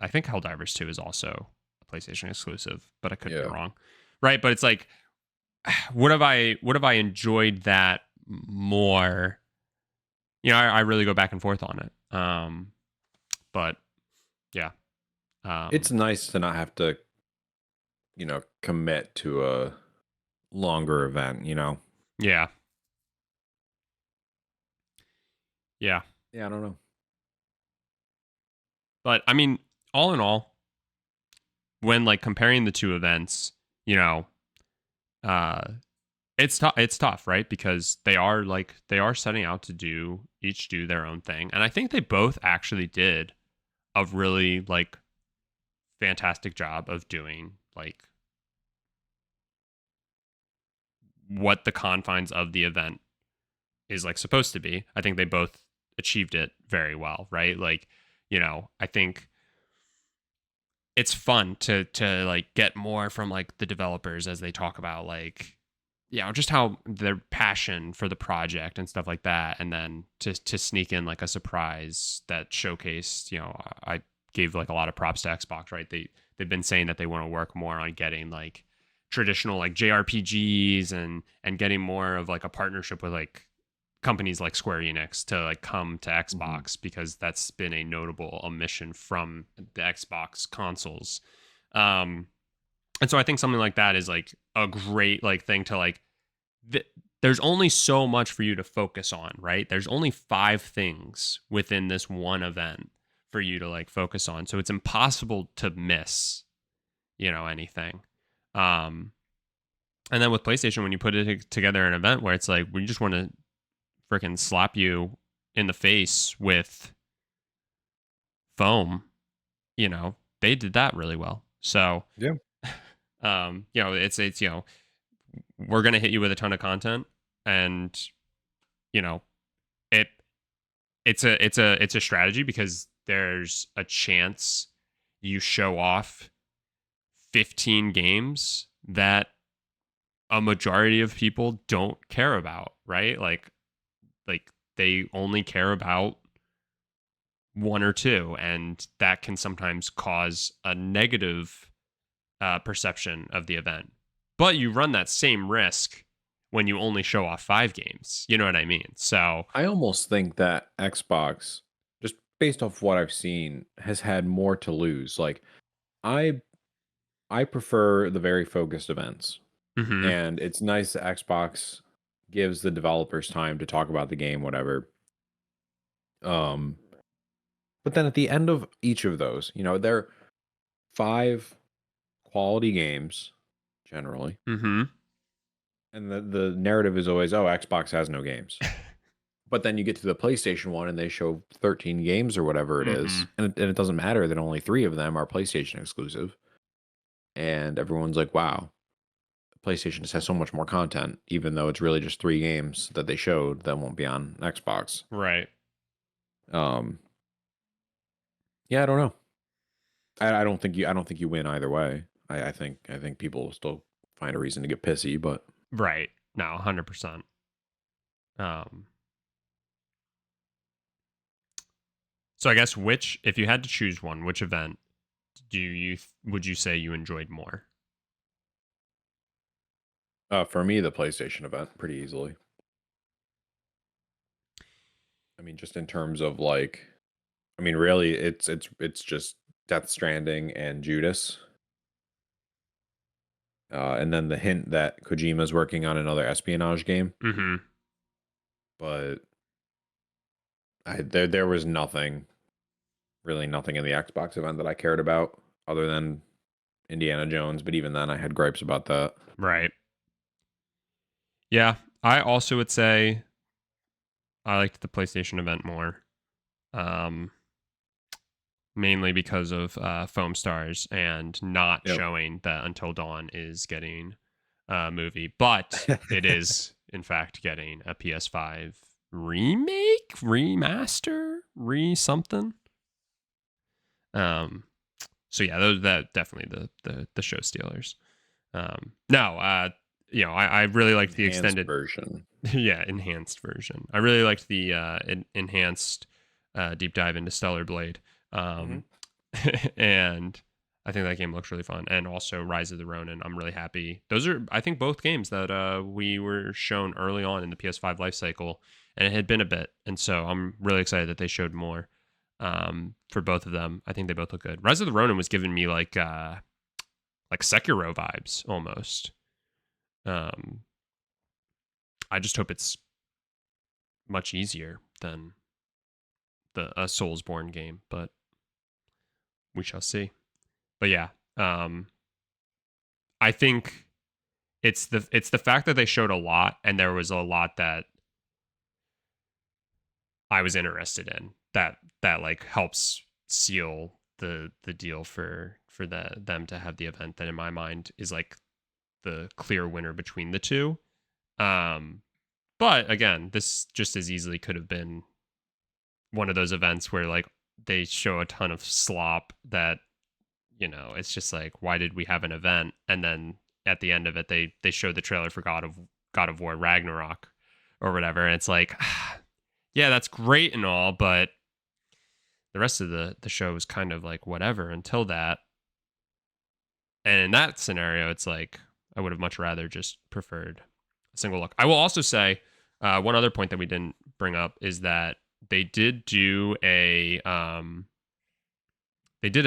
I think Helldivers 2 is also a PlayStation exclusive, but I could be wrong. Right, but it's like would have I enjoyed that more? You know, I really go back and forth on it. But yeah. It's nice to not have to, you know, commit to a longer event, you know? Yeah. Yeah. Yeah, I don't know. But I mean, all in all, when like comparing the two events, you know, uh it's tough. It's tough, right? Because they are setting out to each do their own thing, and I think they both actually did a really like fantastic job of doing like what the confines of the event is like supposed to be. I think they both achieved it very well, right? Like, you know, I think it's fun to like get more from like the developers as they talk about like, you know, just how their passion for the project and stuff like that, and then to sneak in like a surprise that showcased, you know, I gave like a lot of props to Xbox, right? They've been saying that they want to work more on getting like traditional like JRPGs and getting more of like a partnership with like companies like Square Enix to like come to Xbox, because that's been a notable omission from the Xbox consoles. And so I think something like that is like a great like thing to like there's only so much for you to focus on, right? There's only 5 things within this one event for you to like focus on. So it's impossible to miss, you know, anything. And then with PlayStation, when you put it together an event where it's like we just want to freaking slap you in the face with foam, you know, they did that really well. So Yeah. you know, it's you know, we're gonna hit you with a ton of content, and you know, it's a strategy, because there's a chance you show off 15 games that a majority of people don't care about, right? Like they only care about 1 or 2, and that can sometimes cause a negative perception of the event. But you run that same risk when you only show off 5 games. You know what I mean? So I almost think that Xbox, just based off what I've seen, has had more to lose. Like I I prefer the very focused events. mhm. And it's nice that Xbox gives the developers time to talk about the game, whatever. Um, but then at the end of each of those, you know, they're 5 quality games generally. Mhm. And the narrative is always, oh, Xbox has no games. But then you get to the PlayStation one and they show 13 games or whatever it is. Mhm. And it doesn't matter that only 3 of them are PlayStation exclusive. And everyone's like, wow, PlayStation just has so much more content, even though it's really just 3 games that they showed that won't be on Xbox. Right. Um, yeah, I don't know. I don't think you win either way. I think people will still find a reason to get pissy, but Right. No, 100%. Um so I guess if you had to choose one, which event would you say you enjoyed more? for me, the PlayStation event pretty easily. I mean, just in terms of like, I mean, really, it's just Death Stranding and Judas, and then the hint that Kojima's working on another espionage game. Mhm. But there was nothing, really nothing in the Xbox event that I cared about other than Indiana Jones. But even then, I had gripes about that. Right. Yeah, I also would say I liked the PlayStation event more. Um Mainly because of Foam Stars and not Yep. showing that Until Dawn is getting a movie, but it is in fact getting a PS5 remake, remaster, re something. So yeah, those that definitely the show stealers. No, I really liked the Enhanced extended version. yeah, enhanced version. I really liked the enhanced deep dive into Stellar Blade. And I think that game looks really fun. And also Rise of the Ronin, I'm really happy. Those are, I think, both games that we were shown early on in the PS5 life cycle, and it had been a bit. And so I'm really excited that they showed more for both of them. I think they both look good. Rise of the Ronin was giving me like Sekiro vibes almost. I just hope it's much easier than a Soulsborne game, but we shall see. But yeah, I think it's the fact that they showed a lot, and there was a lot that I was interested in that like helps seal the deal for them to have the event that in my mind is like the clear winner between the two. But again, this just as easily could have been one of those events where like they show a ton of slop that, it's just like, why did we have an event? And then at the end of it, they show the trailer for God of War Ragnarok or whatever. And it's like, yeah, that's great and all, but the rest of the show was kind of like whatever until that. And in that scenario, it's like, I would have much rather just preferred a single look. I will also say one other point that we didn't bring up is that they did do a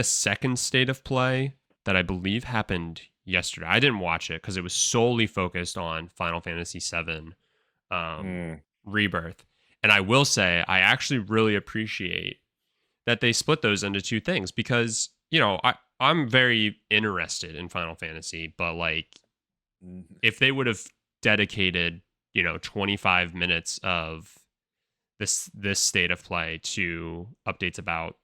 second state of play that I believe happened yesterday. I didn't watch it because it was solely focused on Final Fantasy VII Rebirth. And I will say, I actually really appreciate that they split those into two things because, I'm very interested in Final Fantasy, but like if they would have dedicated, 25 minutes of this state of play to updates about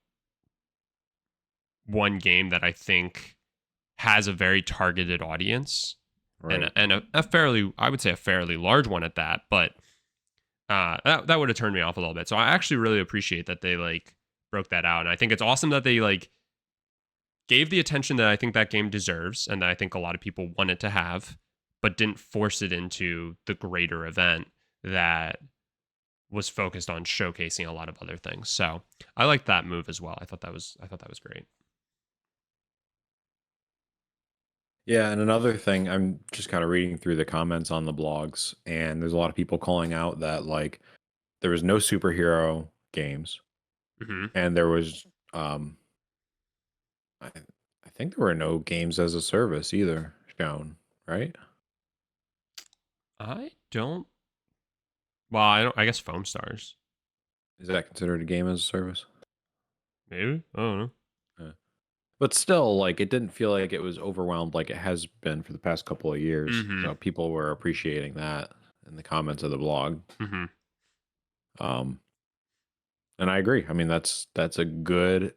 one game that I think has a very targeted audience, right, and a fairly, I would say a fairly large one at that, but that would have turned me off a little bit. So I actually really appreciate that they like broke that out, and I think it's awesome that they like gave the attention that I think that game deserves, and that I think a lot of people want it to have, but didn't force it into the greater event that was focused on showcasing a lot of other things. So I like that move as well. I thought that was great. Yeah, and another thing, I'm just kind of reading through the comments on the blogs, and there's a lot of people calling out that like there was no superhero games, and there was I think there were no games as a service either shown, right? I don't. Well, I don't. I guess Foam Stars. Is that considered a game as a service? Maybe, I don't know. But still, like it didn't feel like it was overwhelmed like it has been for the past couple of years. So people were appreciating that in the comments of the blog. And I agree. I mean, that's a good.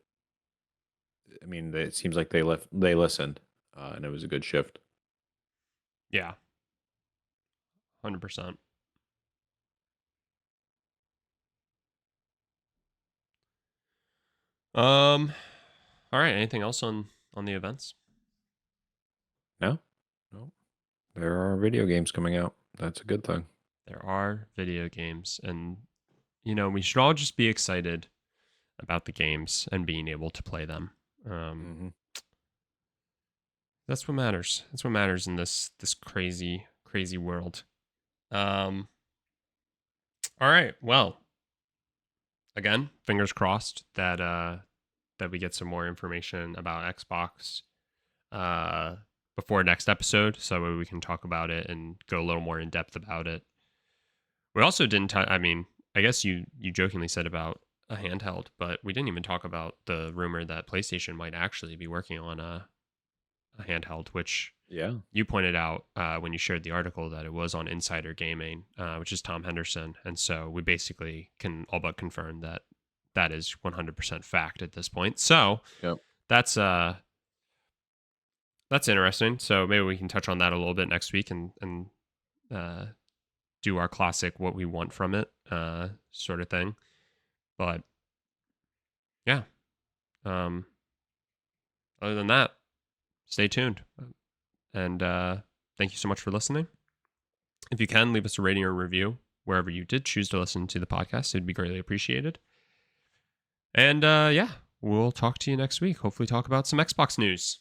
I mean, it seems like they listened, and it was a good shift. Yeah, 100%. All right. Anything else on the events? No. There are video games coming out. That's a good thing. There are video games, and we should all just be excited about the games and being able to play them. That's what matters. That's what matters in this crazy world. All right. Well, again, fingers crossed that we get some more information about Xbox before next episode, so we can talk about it and go a little more in depth about it. We also didn't. I mean, I guess you jokingly said about a handheld, but we didn't even talk about the rumor that PlayStation might actually be working on a handheld, which you pointed out when you shared the article that it was on Insider Gaming, which is Tom Henderson, and so we basically can all but confirm that is 100% fact at this point. So that's interesting. So maybe we can touch on that a little bit next week and do our classic what we want from it sort of thing. But yeah, other than that, stay tuned. And thank you so much for listening. If you can, leave us a rating or review wherever you did choose to listen to the podcast. It'd be greatly appreciated. And yeah, we'll talk to you next week. Hopefully talk about some Xbox news.